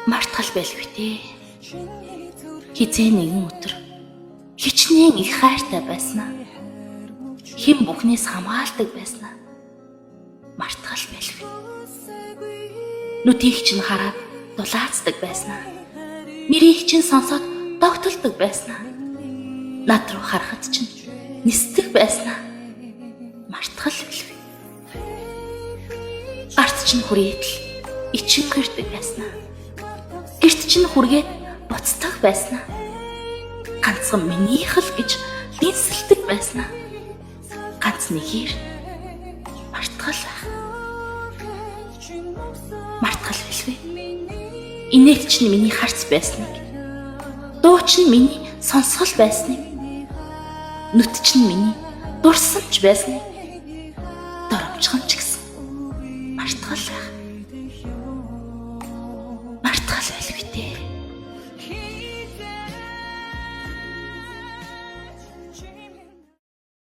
Мартгал байлгүй дээ. Хизээ нэгэн өдөр хичнээн их хайртай байснаа. Хэн бүхнээс хамгаалдаг байснаа. Мартгал байлгүй. Нүдийг чинь хараад дулаацдаг байснаа. Нэрийг чинь сонсоод догтолдог байснаа. Над руу харахад чинь нисдэг байснаа. Мартгал байлгүй. Гарт чинь хүрээтэл ичингэрдэг байснаа. Гэрт чинь хүргээд буцдаг байснаа. Ганцхан минийх л гэж дэнсэлдэг байснаа. Ганц нэгээр мартгал байх. Мартгал байлгүй. Инээд чинь миний харц байсныг, дуу чинь миний сонсгол байсныг, нүд чинь миний дурсамж байсныг, доромжхон ч